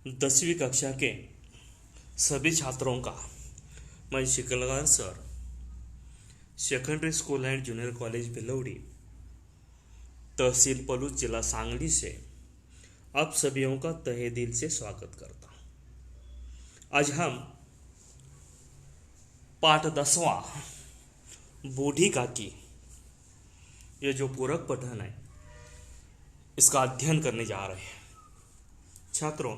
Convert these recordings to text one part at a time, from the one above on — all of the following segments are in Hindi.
10वीं कक्षा के सभी छात्रों का मैं Shikalgar sir, secondary school and junior college Bhilawadi, तहसील पलूस, जिला सांगली से आप सभीयों का तहे दिल से स्वागत करता हूँ। आज हम पाठ 10वां बूढ़ी काकी, ये जो पूरक पठन है, इसका अध्ययन करने जा रहे हैं। छात्रों,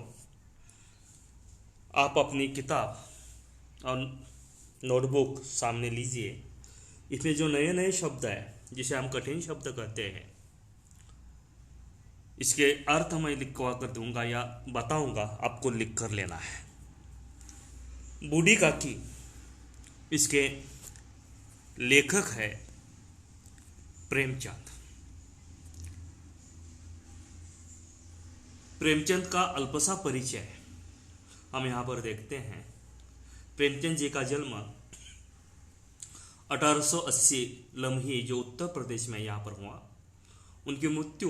आप अपनी किताब और नोटबुक सामने लीजिए। इसमें जो नए नए शब्द है, जिसे हम कठिन शब्द कहते हैं, इसके अर्थ मैं लिखवा कर दूंगा या बताऊंगा, आपको लिख कर लेना है। बूढ़ी काकी, इसके लेखक है प्रेमचंद। प्रेमचंद का अल्पसा परिचय हम यहाँ पर देखते हैं। प्रेमचंद जी का जन्म 1880 लम्ही, जो उत्तर प्रदेश में यहाँ पर हुआ। उनकी मृत्यु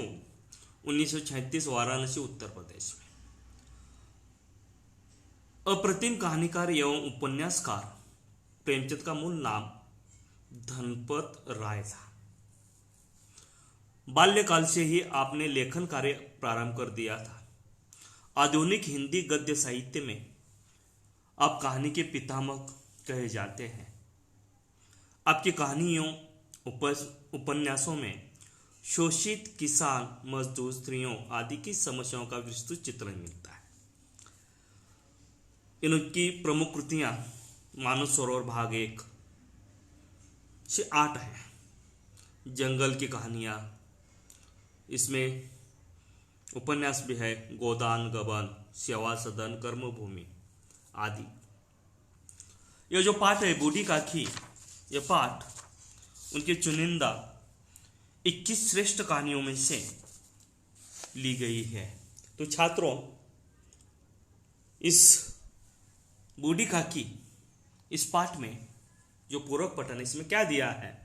1936 वाराणसी, उत्तर प्रदेश में। अप्रतिम कहानीकार एवं उपन्यासकार प्रेमचंद का मूल नाम धनपत राय था। बाल्यकाल से ही आपने लेखन कार्य प्रारंभ कर दिया था। आधुनिक हिंदी गद्य साहित्य में आप कहानी के पितामह कहे जाते हैं। आपकी कहानियों, उपन्यासों में शोषित किसान, मजदूर, स्त्रियों आदि की समस्याओं का विस्तृत चित्रण मिलता है। इनकी प्रमुख कृतियां मानस सरोवर भाग 1 से 8 है। जंगल की कहानियां, इसमें उपन्यास भी है, गोदान, गबन, सेवा सदन, कर्मभूमि आदि। यह जो पाठ है बूढ़ी काकी, यह पाठ उनके चुनिंदा 21 श्रेष्ठ कहानियों में से ली गई है। तो छात्रों, इस बूढ़ी काकी, इस पाठ में जो पूरक पठन है, इसमें क्या दिया है,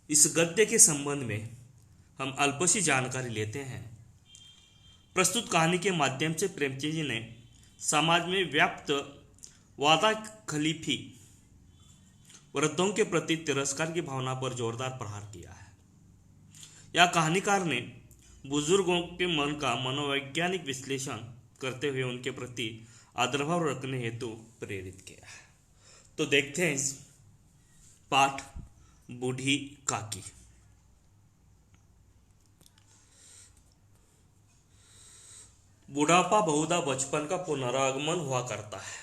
इस गद्य के संबंध में हम अल्पसी जानकारी लेते हैं। प्रस्तुत कहानी के माध्यम से प्रेमचंद जी ने समाज में व्याप्त वादाखलीफी, वृद्धों के प्रति तिरस्कार की भावना पर जोरदार प्रहार किया है। यह कहानीकार ने बुजुर्गों के मन का मनोवैज्ञानिक विश्लेषण करते हुए उनके प्रति आदरभाव रखने हेतु प्रेरित किया है। तो देखते हैं इस पाठ बूढ़ी काकी। बुढ़ापा बहुधा बचपन का पुनरागमन हुआ करता है।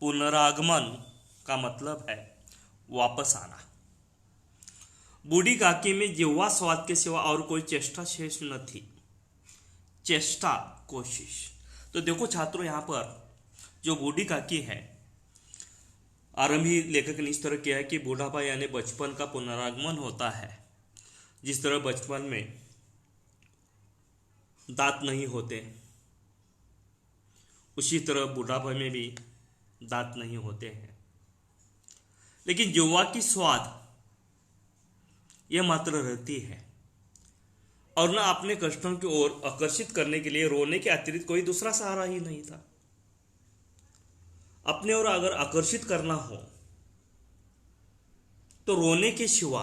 पुनरागमन का मतलब है वापस आना। बूढ़ी काकी में जिह्वा स्वाद के सिवा और कोई चेष्टा शेष न थी। चेष्टा, कोशिश। तो देखो छात्रों, यहाँ पर जो बूढ़ी काकी है, आरंभी लेखक ने इस तरह किया है कि बुढ़ापा यानी बचपन का पुनरागमन होता है। जिस तरह बचपन में दांत नहीं होते, उसी तरह बुढ़ापे में भी दांत नहीं होते हैं। लेकिन युवा की स्वाद यह मात्र रहती है, और न अपने कष्टों की ओर आकर्षित करने के लिए रोने के अतिरिक्त कोई दूसरा सहारा ही नहीं था। अपने ओर अगर आकर्षित करना हो तो रोने के सिवा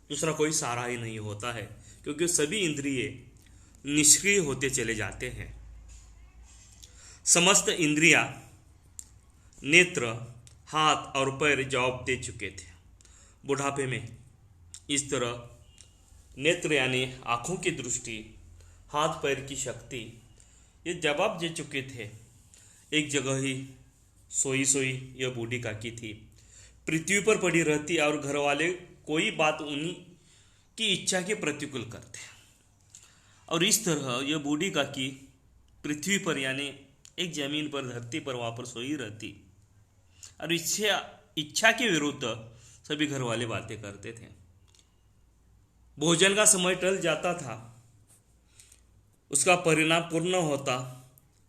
दूसरा कोई सहारा ही नहीं होता है, क्योंकि सभी इंद्रिय निष्क्रिय होते चले जाते हैं। समस्त इंद्रियां, नेत्र, हाथ और पैर जवाब दे चुके थे। बुढ़ापे में इस तरह नेत्र यानी आंखों की दृष्टि, हाथ पैर की शक्ति, ये जवाब दे चुके थे। एक जगह ही सोई सोई यह बूढ़ी काकी थी। पृथ्वी पर पड़ी रहती और घर वाले कोई बात उन्हीं की इच्छा के प्रतिकूल करते। और इस तरह यह बूढ़ी काकी पृथ्वी पर यानी एक जमीन पर, धरती पर वहां पर सोई रहती, और इच्छा के विरुद्ध सभी घर वाले बातें करते थे। भोजन का समय टल जाता था, उसका परिणाम पूर्ण होता,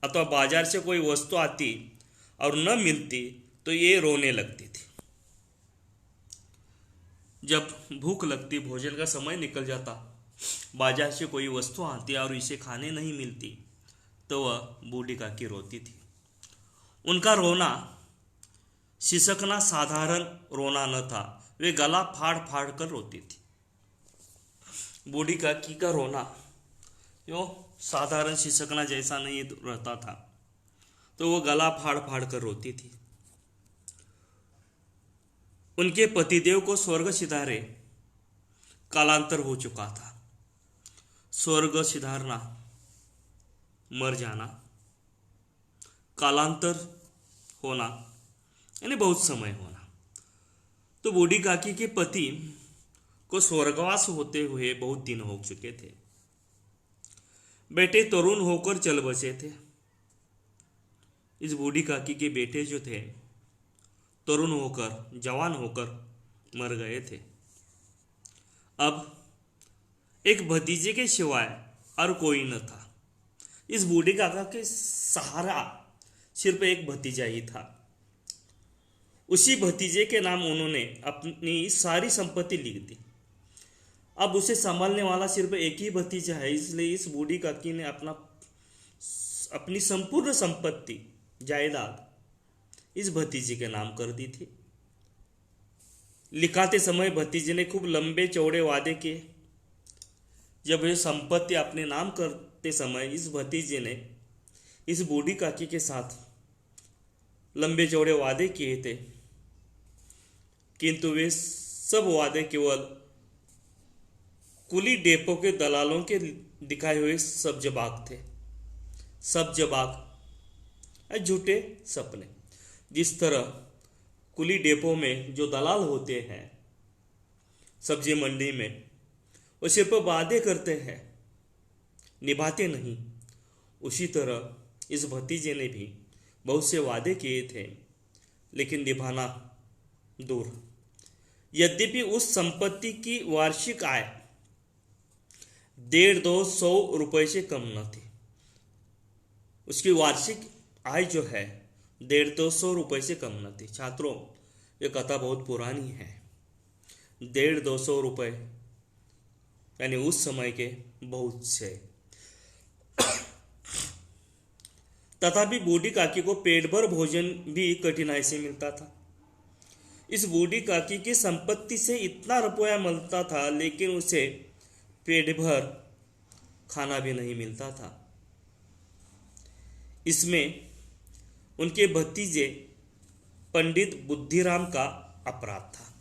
अथवा बाजार से कोई वस्तु आती और न मिलती तो ये रोने लगती थी। जब भूख लगती, भोजन का समय निकल जाता, बाजार से कोई वस्तु आती और इसे खाने नहीं मिलती, तो वह बूढ़ी काकी रोती थी। उनका रोना सिसकना साधारण रोना न था, वे गला फाड़ फाड़ कर रोती थी। बूढ़ी काकी का रोना यो साधारण सिसकना जैसा नहीं रहता था, तो वो गला फाड़ फाड़ कर रोती थी। उनके पतिदेव को स्वर्ग सिधारे कालांतर हो चुका था। स्वर्ग सिधारना, मर जाना, कालांतर होना यानी बहुत समय होना। तो बूढ़ी काकी के पति को स्वर्गवास होते हुए बहुत दिन हो चुके थे। बेटे तरुण होकर चल बसे थे। इस बूढ़ी काकी के बेटे जो थे तरुण होकर, जवान होकर मर गए थे। अब एक भतीजे के सिवाय और कोई न था। इस बूढ़ी काका के सहारा सिर्फ एक भतीजा ही था। उसी भतीजे के नाम उन्होंने अपनी सारी संपत्ति लिख दी। अब उसे संभालने वाला सिर्फ एक ही भतीजा है, इसलिए इस बूढ़ी काकी ने अपनी संपूर्ण संपत्ति, जायदाद इस भतीजे के नाम कर दी थी। लिखाते समय भतीजे ने खूब लंबे चौड़े वादे किए। जब ये संपत्ति अपने नाम करते समय इस भतीजे ने इस बूढ़ी काकी के साथ लंबे चौड़े वादे किए थे, किंतु वे सब वादे केवल कुली डेपो के दलालों के दिखाए हुए सब्ज बाग थे। सब्ज बाग, झूठे सपने। जिस तरह कुली डेपो में जो दलाल होते हैं सब्जी मंडी में, वो सिर्फ वादे करते हैं, निभाते नहीं। उसी तरह इस भतीजे ने भी बहुत से वादे किए थे, लेकिन निभाना दूर। यद्यपि उस संपत्ति की वार्षिक आय 150-200 रुपये से कम न थी। उसकी वार्षिक आय जो है 150-200 रुपये से कम न थी। छात्रों, ये कथा बहुत पुरानी है। 150-200 रुपये यानी उस समय के बहुत से। तथापि बूढ़ी काकी को पेट भर भोजन भी कठिनाई से मिलता था। इस बूढ़ी काकी की संपत्ति से इतना रुपया मिलता था, लेकिन उसे पेट भर खाना भी नहीं मिलता था। इसमें उनके भतीजे पंडित बुद्धिराम का अपराध था।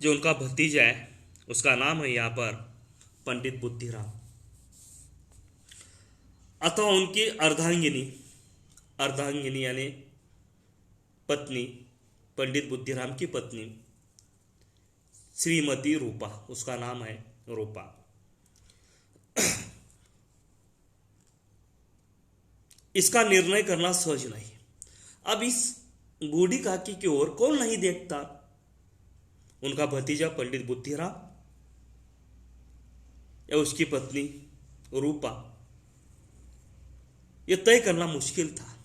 जो उनका भतीजा है उसका नाम है यहाँ पर पंडित बुद्धिराम, अथवा उनकी अर्धांगिनी यानी पत्नी, पंडित बुद्धिराम की पत्नी श्रीमती रूपा, उसका नाम है रूपा। इसका निर्णय करना सहज नहीं। अब इस बूढ़ी काकी की ओर कौन नहीं देखता? उनका भतीजा पंडित बुद्धिराम या उसकी पत्नी रूपा? यह तय करना मुश्किल था।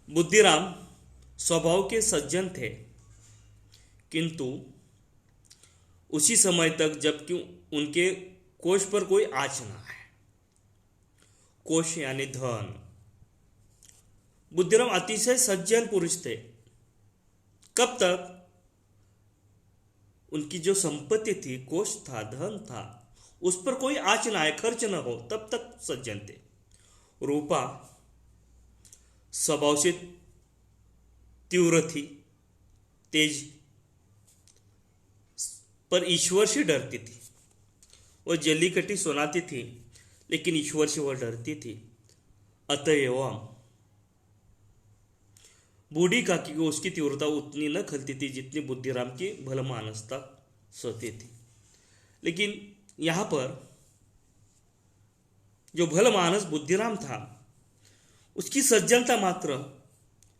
बुद्धिराम स्वभाव के सज्जन थे, किंतु उसी समय तक जबकि उनके कोष पर कोई आँच ना आए। कोष यानी धन। बुद्धिराम अतिशय सज्जन पुरुष थे। कब तक? उनकी जो संपत्ति थी, कोष था, धन था, उस पर कोई आँच ना आए, खर्च न हो, तब तक सज्जन थे। रूपा स्वभाव से तीव्र थी, तेज, पर ईश्वर से डरती थी। वह जल्लीकट्टी सुनाती थी, लेकिन ईश्वर से वह डरती थी। अतएव बूढ़ी काकी को उसकी तीव्रता उतनी न खलती थी जितनी बुद्धिराम की भलमानसता सहती थी। लेकिन यहां पर जो भलमानस बुद्धिराम था, उसकी सज्जनता मात्र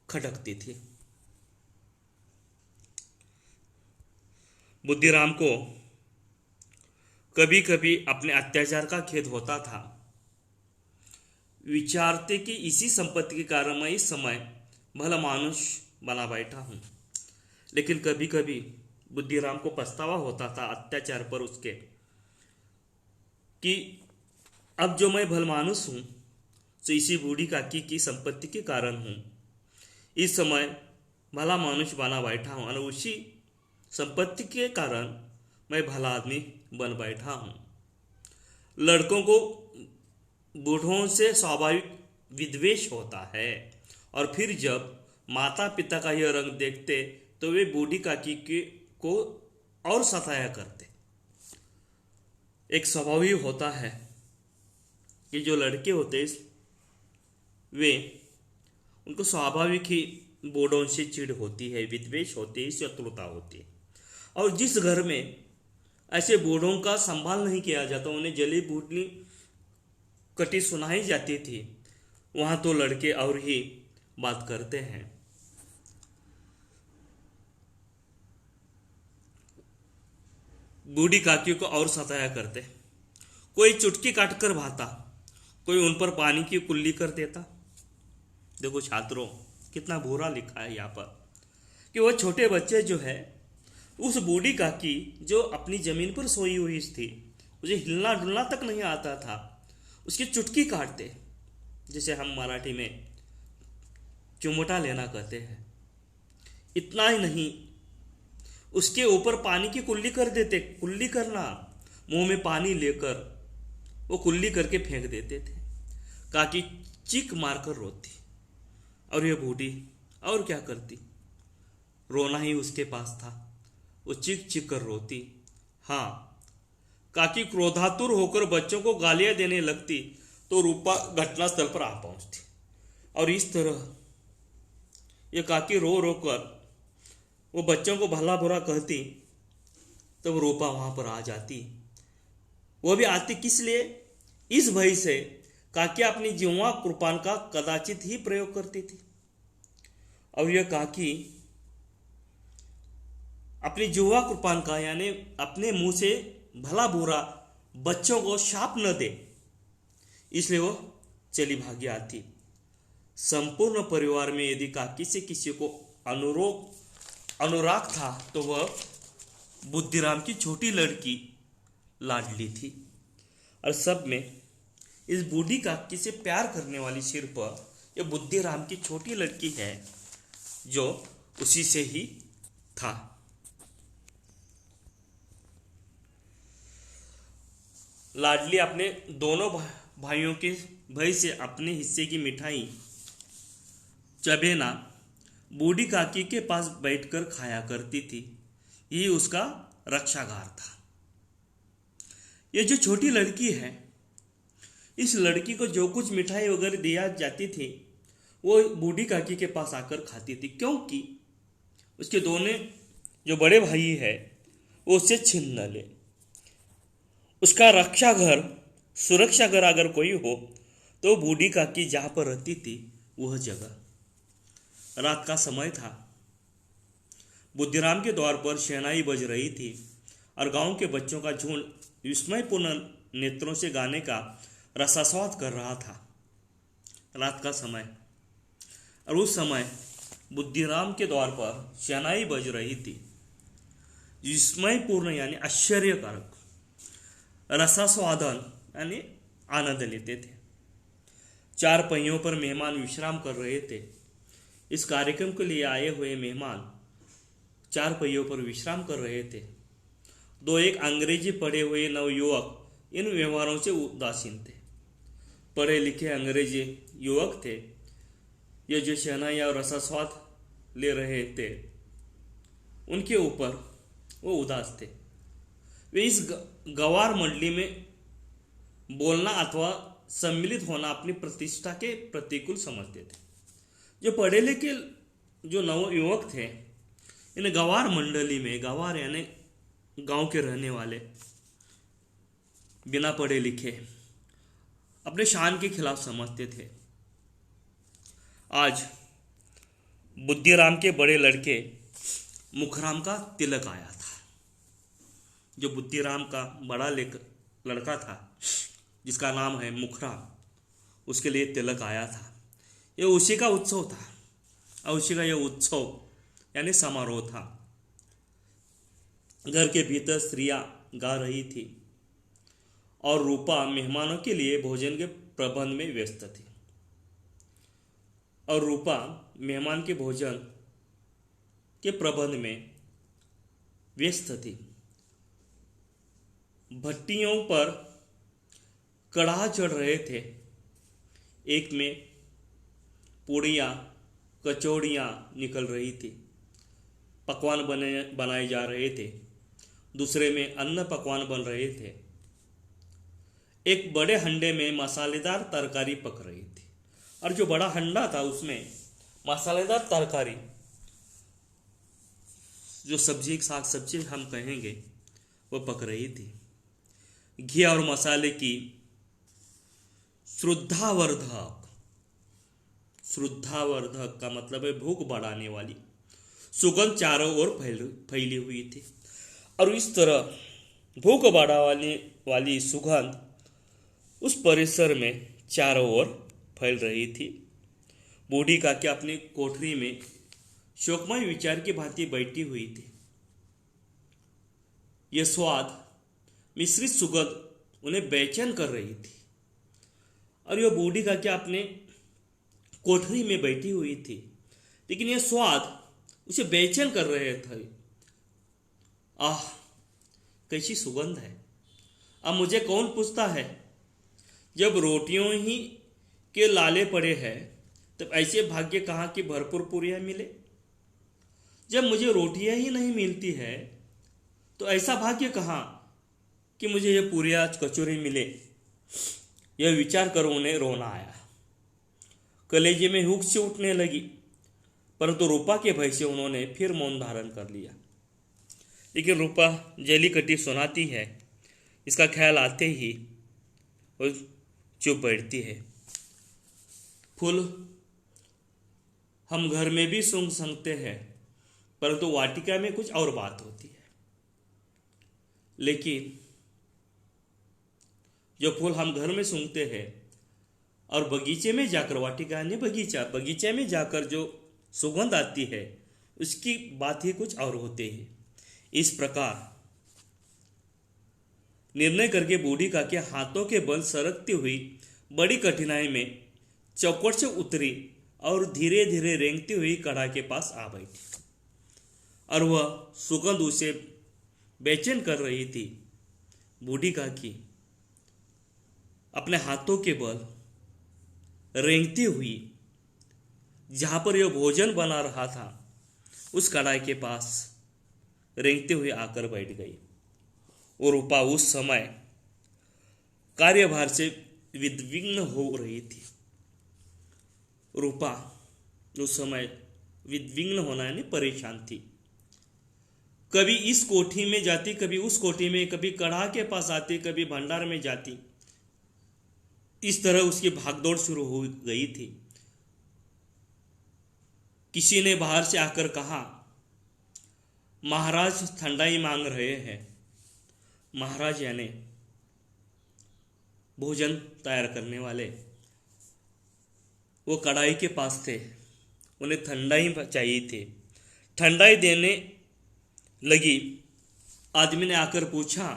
खटकती थी। बुद्धिराम को कभी कभी अपने अत्याचार का खेद होता था। विचारते कि इसी संपत्ति के कारण मैं इस समय भला मानुष बना बैठा हूं। लेकिन कभी कभी बुद्धिराम को पछतावा होता था अत्याचार पर उसके, कि अब जो मैं भलमानुस हूँ तो इसी बूढ़ी काकी की संपत्ति के कारण हूँ। इस समय भला मानुष बना बैठा हूँ और उसी संपत्ति के कारण मैं भला आदमी बन बैठा हूँ। लड़कों को बूढ़ों से स्वाभाविक विद्वेष होता है और फिर जब माता पिता का यह रंग देखते तो वे बूढ़ी काकी को और सताया करते। एक स्वाभाविक होता है कि जो लड़के होते वे उनको स्वाभाविक ही बूढ़ों से चिढ़ होती है, विद्वेष होती है, शत्रुता होती है। और जिस घर में ऐसे बूढ़ों का संभाल नहीं किया जाता, उन्हें जली बूटी कटी सुनाई जाती थी, वहां तो लड़के और ही बात करते हैं। बूढ़ी काकी को और सताया करते। कोई चुटकी काटकर भाता, कोई उन पर पानी की कुल्ली कर देता। देखो छात्रों, कितना बुरा लिखा है यहाँ पर कि वो छोटे बच्चे जो है उस बूढ़ी काकी जो अपनी जमीन पर सोई हुई थी, मुझे हिलना डुलना तक नहीं आता था, उसकी चुटकी काटते, जिसे हम मराठी में चुमटा लेना कहते हैं। इतना ही नहीं, उसके ऊपर पानी की कुल्ली कर देते। कुल्ली करना, मुंह में पानी लेकर वो कुल्ली करके फेंक देते थे। काकी चीख मारकर रोती और ये बूढ़ी और क्या करती, रोना ही उसके पास था। वो चीख चीख कर रोती। हाँ, काकी क्रोधातुर होकर बच्चों को गालियां देने लगती तो रूपा घटनास्थल पर आ पहुंचती और इस तरह ये काकी रो रो कर वो बच्चों को भला बुरा कहती, तब रूपा वहां पर आ जाती। वो भी आती किस लिए? इस भय से काकी अपनी जीवा कृपान का कदाचित ही प्रयोग करती थी। और यह काकी अपनी जुआ कृपान का यानी अपने मुंह से भला बुरा बच्चों को शाप न दे, इसलिए वो चली भागी आती। संपूर्ण परिवार में यदि काकी से किसी को अनुराग था तो वह बुद्धिराम की छोटी लड़की लाडली थी। और सब में इस बूढ़ी काकी से प्यार करने वाली सिर्फ यह बुद्धिराम की छोटी लड़की है, जो उसी से ही था। लाडली अपने दोनों भाइयों के भय से अपने हिस्से की मिठाई चबेना बूढ़ी काकी के पास बैठकर खाया करती थी। यही उसका रक्षागार था। ये जो छोटी लड़की है, इस लड़की को जो कुछ मिठाई वगैरह दिया जाती थी वो बूढ़ी काकी के पास आकर खाती थी, क्योंकि उसके दोनों जो बड़े भाई है वो उससे छीन न ले। उसका रक्षा घर, सुरक्षा घर अगर कोई हो तो बूढ़ी काकी जहां पर रहती थी वह जगह। रात का समय था। बुद्धिराम के द्वार पर शहनाई बज रही थी और गांव के बच्चों का झुंड विस्मयपूर्ण नेत्रों से गाने का रसास्वाद कर रहा था। रात का समय, और उस समय बुद्धिराम के द्वार पर शहनाई बज रही थी। विस्मयपूर्ण यानी आश्चर्यकारक, रसास्वादन यानी आनंद लेते थे। चार पहियों पर मेहमान विश्राम कर रहे थे। इस कार्यक्रम के लिए आए हुए मेहमान चार पहियों पर विश्राम कर रहे थे। दो एक अंग्रेजी पढ़े हुए नवयुवक इन व्यवहारों से उदासीन थे। पढ़े लिखे अंग्रेजी युवक थे ये जो शहनाई और रसास्वाद ले रहे थे, उनके ऊपर वो उदास थे। वे इस गवार मंडली में बोलना अथवा सम्मिलित होना अपनी प्रतिष्ठा के प्रतिकूल समझते थे। जो पढ़े लिखे जो नव युवक थे, इन गवार मंडली में, गवार यानी गांव के रहने वाले, बिना पढ़े लिखे, अपने शान के खिलाफ समझते थे। आज बुद्धिराम के बड़े लड़के मुखराम का तिलक आया था। जो बुद्धिराम का बड़ा लड़का था जिसका नाम है मुखराम, उसके लिए तिलक आया था। यह उसी का उत्सव था और उसी का यह उत्सव यानी समारोह था। घर के भीतर स्त्रियां गा रही थी और रूपा मेहमानों के लिए भोजन के प्रबंध में व्यस्त थी। और रूपा मेहमान के भोजन के प्रबंध में व्यस्त थी। भट्टियों पर कड़ाह चढ़ रहे थे। एक में पूड़ियाँ कचौड़ियाँ निकल रही थी, पकवान बनाए जा रहे थे। दूसरे में अन्न पकवान बन रहे थे। एक बड़े हंडे में मसालेदार तरकारी पक रही थी, और जो बड़ा हंडा था उसमें मसालेदार तरकारी, जो सब्जी साग सब्जी हम कहेंगे, वो पक रही थी। घी और मसाले की श्रद्धावर्धक का मतलब है भूख बढ़ाने वाली सुगंध चारों ओर फैली हुई थी। और इस तरह भूख बढ़ाने वाली सुगंध उस परिसर में चारों ओर फैल रही थी। बूढ़ी काकी अपनी कोठरी में शोकमय विचार की भांति बैठी हुई थी। यह स्वाद मिश्रित सुगंध उन्हें बेचैन कर रही थी। और यह बूढ़ी काकी अपने कोठरी में बैठी हुई थी, लेकिन यह स्वाद उसे बेचैन कर रहे थे। आह, कैसी सुगंध है! अब मुझे कौन पूछता है, जब रोटियों ही के लाले पड़े हैं तब ऐसे भाग्य कहाँ की भरपूर पूरियां मिले। जब मुझे रोटियां ही नहीं मिलती है तो ऐसा भाग्य कहाँ कि मुझे ये पूरियां कचौरी मिले। यह विचार कर उन्हें रोना आया। कलेजे में हुक से उठने लगी, परंतु रूपा के भय से उन्होंने फिर मौन धारण कर लिया। लेकिन रूपा जली कटी सुनाती है, इसका ख्याल आते ही वो चुप बैठती है। फूल हम घर में भी सूंघ सकते हैं, परंतु वाटिका में कुछ और बात होती है। लेकिन जो फूल हम घर में सूंघते हैं और बगीचे में जाकर, वाटिका ने बगीचे में जाकर जो सुगंध आती है, उसकी बात ही कुछ और होती है। इस प्रकार निर्णय करके बूढ़ी काकी हाथों के बल सरकती हुई बड़ी कठिनाई में चौखट से उतरी और धीरे धीरे रेंगती हुई कड़ा के पास आ बैठी। और वह सुगंध उसे बेचैन कर रही थी। बूढ़ी काकी अपने हाथों के बल रेंगती हुई जहां पर यह भोजन बना रहा था, उस कढ़ाई के पास रेंगते हुए आकर बैठ गई। और रूपा उस समय कार्यभार से विद्विग्न हो रही थी। रूपा उस समय विद्विग्न होना यानी परेशान थी। कभी इस कोठी में जाती, कभी उस कोठी में, कभी कढ़ा के पास आती, कभी भंडार में जाती। इस तरह उसकी भागदौड़ शुरू हो गई थी। किसी ने बाहर से आकर कहा, महाराज ठंडाई मांग रहे हैं। महाराज यानी भोजन तैयार करने वाले, वो कढ़ाई के पास थे। उन्हें ठंडाई चाहिए थी। ठंडाई देने लगी। आदमी ने आकर पूछा,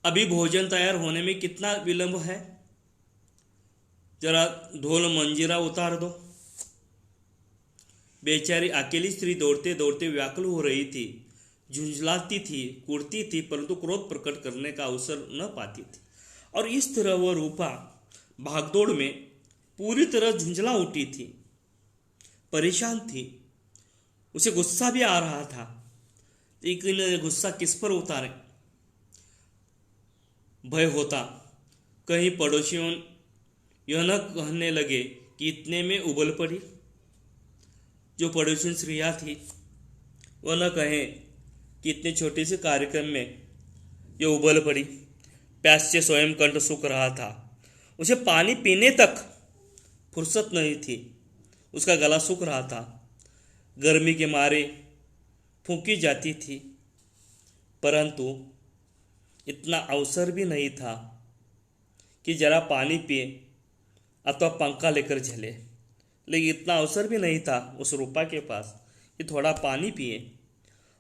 अभी भोजन तैयार होने में कितना विलंब है? जरा ढोल मंजीरा उतार दो। बेचारी अकेली स्त्री दौड़ते दौड़ते व्याकुल हो रही थी, झुंझलाती थी, कुड़ती थी, परंतु क्रोध प्रकट करने का अवसर न पाती थी। और इस तरह वह रूपा भागदौड़ में पूरी तरह झुंझला उठी थी, परेशान थी। उसे गुस्सा भी आ रहा था, लेकिन गुस्सा किस पर उतारे? भय होता कहीं पड़ोसियों यह न कहने लगे कि इतने में उबल पड़ी। जो पड़ोसी स्त्रियाँ थी वह न कहें कि इतने छोटे से कार्यक्रम में यह उबल पड़ी। प्यास से स्वयं कंठ सूख रहा था। उसे पानी पीने तक फुर्सत नहीं थी। उसका गला सूख रहा था। गर्मी के मारे फूंकी जाती थी, परंतु इतना अवसर भी नहीं था कि जरा पानी पिए अथवा पंखा लेकर झले। लेकिन इतना अवसर भी नहीं था उस रूपा के पास कि थोड़ा पानी पिए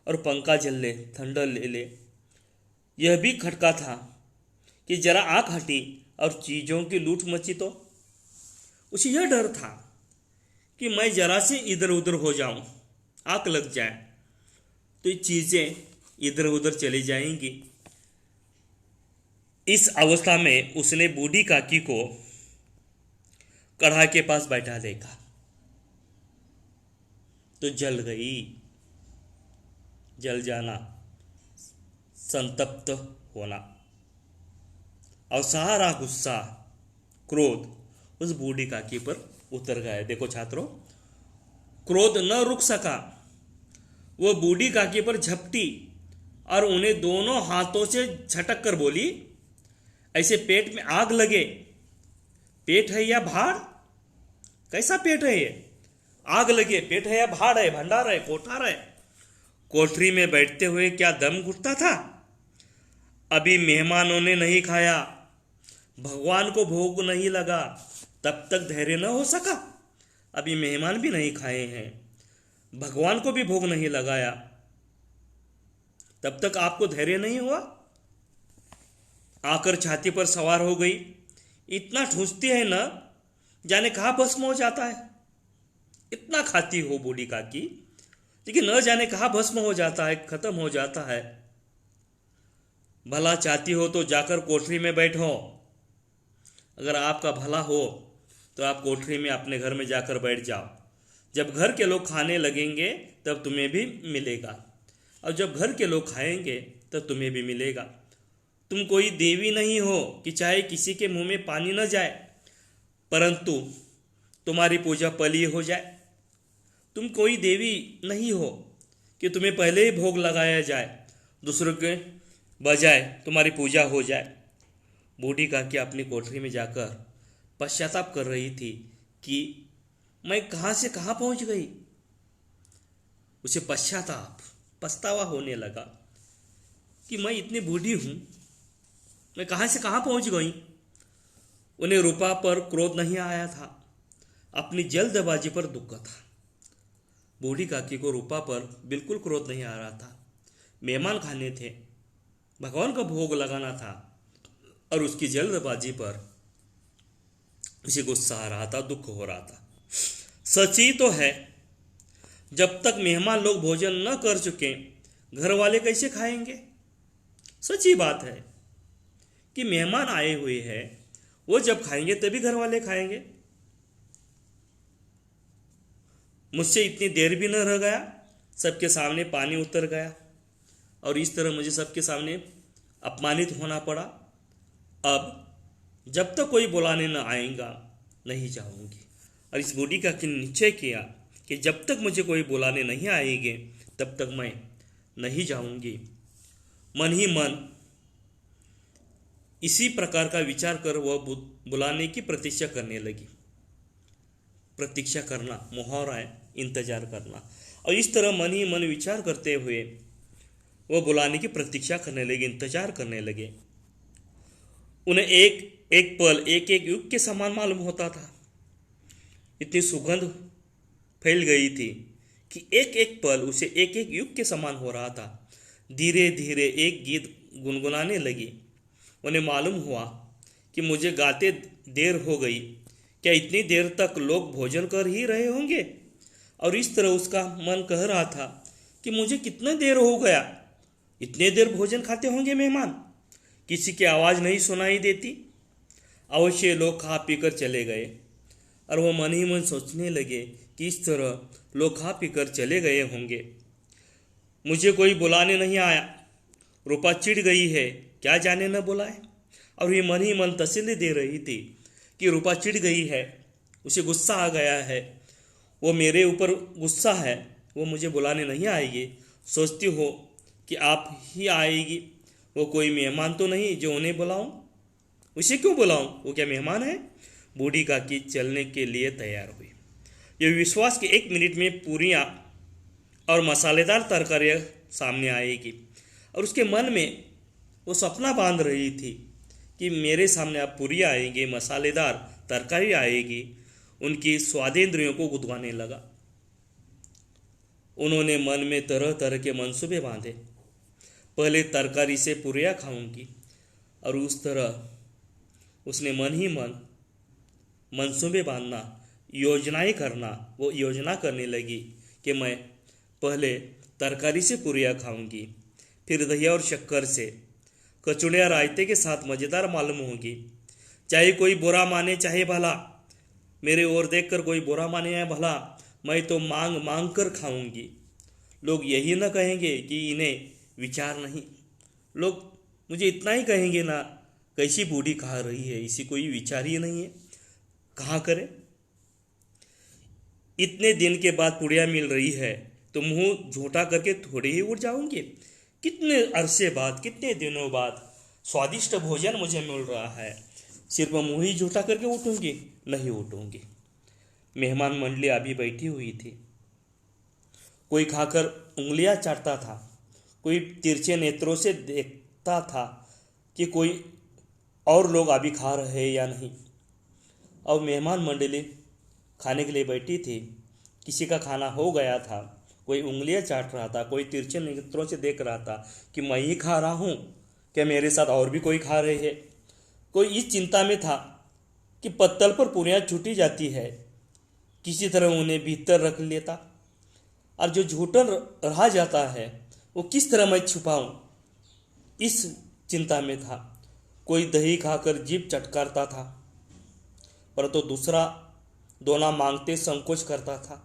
और पंखा झल ले, ठंडा ले ले। यह भी खटका था कि जरा आंख हटी और चीज़ों की लूट मची तो। उसे यह डर था कि मैं जरा से इधर उधर हो जाऊं, आंख लग जाए तो ये चीज़ें इधर उधर चली जाएंगी। इस अवस्था में उसने बूढ़ी काकी को कढ़ा के पास बैठा देखा तो जल गई। जल जाना, संतप्त होना और सारा गुस्सा, क्रोध उस बूढ़ी काकी पर उतर गया। देखो छात्रों, क्रोध न रुक सका। वो बूढ़ी काकी पर झपटी और उन्हें दोनों हाथों से झटक कर बोली, ऐसे पेट में आग लगे। पेट है या भाड़? कैसा पेट है ये? आग लगे, पेट है या भाड़ है, भंडार है, कोठार है? कोठरी में बैठते हुए क्या दम घुटता था? अभी मेहमानों ने नहीं खाया, भगवान को भोग नहीं लगा, तब तक धैर्य न हो सका। अभी मेहमान भी नहीं खाए हैं, भगवान को भी भोग नहीं लगाया, तब तक आपको धैर्य नहीं हुआ? आकर छाती पर सवार हो गई। इतना ठूंसती है न जाने कहाँ भस्म हो जाता है। इतना खाती हो बूढ़ी काकी, लेकिन न जाने कहाँ भस्म हो जाता है, खत्म हो जाता है। भला चाहती हो तो जाकर कोठरी में बैठो। अगर आपका भला हो तो आप कोठरी में अपने घर में जाकर बैठ जाओ। जब घर के लोग खाने लगेंगे तब तुम्हें भी मिलेगा, और जब घर के लोग खाएंगे तब तुम्हें भी मिलेगा। तुम कोई देवी नहीं हो कि चाहे किसी के मुंह में पानी न जाए, परंतु तुम्हारी पूजा पली हो जाए। तुम कोई देवी नहीं हो कि तुम्हें पहले ही भोग लगाया जाए, दूसरों के बजाय तुम्हारी पूजा हो जाए। बूढ़ी काकी अपनी कोठरी में जाकर पश्चाताप कर रही थी कि मैं कहाँ से कहाँ पहुँच गई। उसे पछतावा होने लगा कि मैं इतनी बूढ़ी हूँ, मैं कहाँ से कहाँ पहुँच गई। उन्हें रूपा पर क्रोध नहीं आया था, अपनी जल्दबाजी पर दुख था। बूढ़ी काकी को रूपा पर बिल्कुल क्रोध नहीं आ रहा था। मेहमान खाने थे, भगवान का भोग लगाना था, और उसकी जल्दबाजी पर उसे गुस्सा आ रहा था, दुख हो रहा था। सच ही तो है, जब तक मेहमान लोग भोजन न कर चुके घर वाले कैसे खाएंगे। सच्ची बात है कि मेहमान आए हुए हैं, वो जब खाएंगे तभी घर वाले खाएंगे। मुझसे इतनी देर भी न रह गया, सबके सामने पानी उतर गया, और इस तरह मुझे सबके सामने अपमानित होना पड़ा। अब जब तक कोई बुलाने न आएगा नहीं जाऊंगी। और इस बूढ़ी का निश्चय किया कि जब तक मुझे कोई बुलाने नहीं आएंगे तब तक मैं नहीं जाऊंगी। मन ही मन इसी प्रकार का विचार कर वह बुलाने की प्रतीक्षा करने लगी। प्रतीक्षा करना मुहावरा है, इंतजार करना। और इस तरह मन ही मन विचार करते हुए वह बुलाने की प्रतीक्षा करने लगे, इंतजार करने लगे। उन्हें एक एक पल एक एक युग के समान मालूम होता था। इतनी सुगंध फैल गई थी कि एक एक पल उसे एक एक युग के समान हो रहा था। धीरे धीरे एक गीत गुनगुनाने लगी। उन्हें मालूम हुआ कि मुझे गाते देर हो गई, क्या इतनी देर तक लोग भोजन कर ही रहे होंगे। और इस तरह उसका मन कह रहा था कि मुझे कितना देर हो गया, इतने देर भोजन खाते होंगे मेहमान, किसी की आवाज़ नहीं सुनाई देती। अवश्य लोग खा पीकर चले गए। और वह मन ही मन सोचने लगे कि इस तरह लोग खा पीकर चले गए होंगे, मुझे कोई बुलाने नहीं आया। रूपा चिढ़ गई है, क्या जाने न बुलाए। और ये मन ही मन तसल्ली दे रही थी कि रूपा चिढ़ गई है, उसे गुस्सा आ गया है, वो मेरे ऊपर गुस्सा है, वो मुझे बुलाने नहीं आएगी। सोचती हो कि आप ही आएगी, वो कोई मेहमान तो नहीं जो उन्हें बुलाऊं। उसे क्यों बुलाऊं, वो क्या मेहमान है। बूढ़ी काकी चलने के लिए तैयार हुई। यह विश्वास कि 1 मिनट में पूरियाँ और मसालेदार तरकारियाँ सामने आएगी, और उसके मन में वो सपना बांध रही थी कि मेरे सामने अब पूरियाँ आएंगी, मसालेदार तरकारी आएगी। उनकी स्वादेंद्रियों को गुदवाने लगा। उन्होंने मन में तरह तरह के मंसूबे बांधे। पहले तरकारी से पूरियाँ खाऊंगी, और उस तरह उसने मन ही मन मंसूबे बांधना, योजनाएं करना। वो योजना करने लगी कि मैं पहले तरकारी से पूरियाँ खाऊंगी, फिर दही और शक्कर से, कचौड़ियाँ रायते के साथ मज़ेदार मालूम होंगी। चाहे कोई बुरा माने चाहे भला, मेरे ओर देखकर कोई बुरा माने या भला, मैं तो मांग मांग कर खाऊंगी। लोग यही न कहेंगे कि इन्हें विचार नहीं, लोग मुझे इतना ही कहेंगे ना, कैसी बूढ़ी खा रही है, इसी कोई विचार ही नहीं है, कहाँ करे। इतने दिन के बाद पुड़िया मिल रही है तो मुंह झूठा करके थोड़े ही उठ जाऊंगे। कितने अरसे बाद, कितने दिनों बाद स्वादिष्ट भोजन मुझे मिल रहा है, सिर्फ मुंह ही झूठा करके उठूंगी? नहीं उठूंगी। मेहमान मंडली अभी बैठी हुई थी। कोई खाकर उंगलियां चाटता था, कोई तिरछे नेत्रों से देखता था कि कोई और लोग अभी खा रहे हैं या नहीं। अब मेहमान मंडली खाने के लिए बैठी थी। किसी का खाना हो गया था, कोई उंगलियां चाट रहा था, कोई तिरछे नेत्रों से देख रहा था कि मैं ही खा रहा हूँ, क्या मेरे साथ और भी कोई खा रहे हैं। कोई इस चिंता में था कि पत्तल पर पूरियाँ छूटी जाती है, किसी तरह उन्हें भीतर रख लेता, और जो झूठन रह जाता है वो किस तरह मैं छुपाऊं, इस चिंता में था। कोई दही खाकर जीभ चटकारता था, परंतु तो दूसरा दोना मांगते संकोच करता था।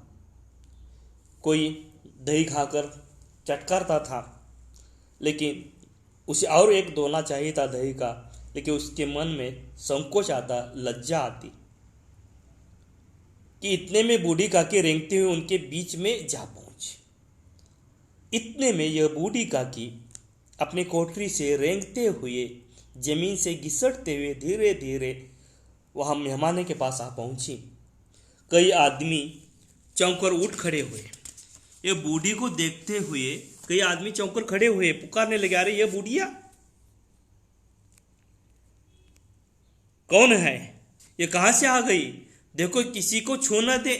कोई दही खाकर चटकारता था, लेकिन उसे और एक दोना चाहिए था दही का, लेकिन उसके मन में संकोच आता, लज्जा आती कि इतने में बूढ़ी काकी रेंगते हुए उनके बीच में जा पहुंची। इतने में यह बूढ़ी काकी अपने कोठरी से रेंगते हुए, जमीन से घिसटते हुए धीरे धीरे वहां मेहमाने के पास आ पहुंची। कई आदमी चौंक उठ खड़े हुए। ये बूढ़ी को देखते हुए कई आदमी चौंक खड़े हुए, पुकारने लगे, अरे ये बूढ़िया कौन है, ये कहां से आ गई, देखो किसी को छू न दे।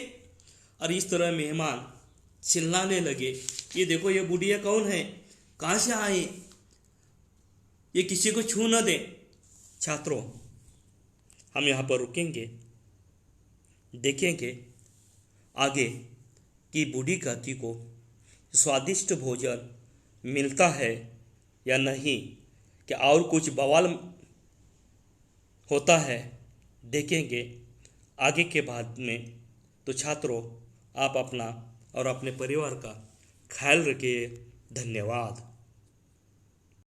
और इस तरह मेहमान चिल्लाने लगे, ये देखो ये बूढ़िया कौन है, कहां से आए, ये किसी को छू न दे। छात्रों, हम यहाँ पर रुकेंगे, देखेंगे आगे कि बूढ़ी काकी को स्वादिष्ट भोजन मिलता है या नहीं, क्या और कुछ बवाल होता है, देखेंगे आगे के बाद में। तो छात्रों, आप अपना और अपने परिवार का ख्याल रखिए। धन्यवाद।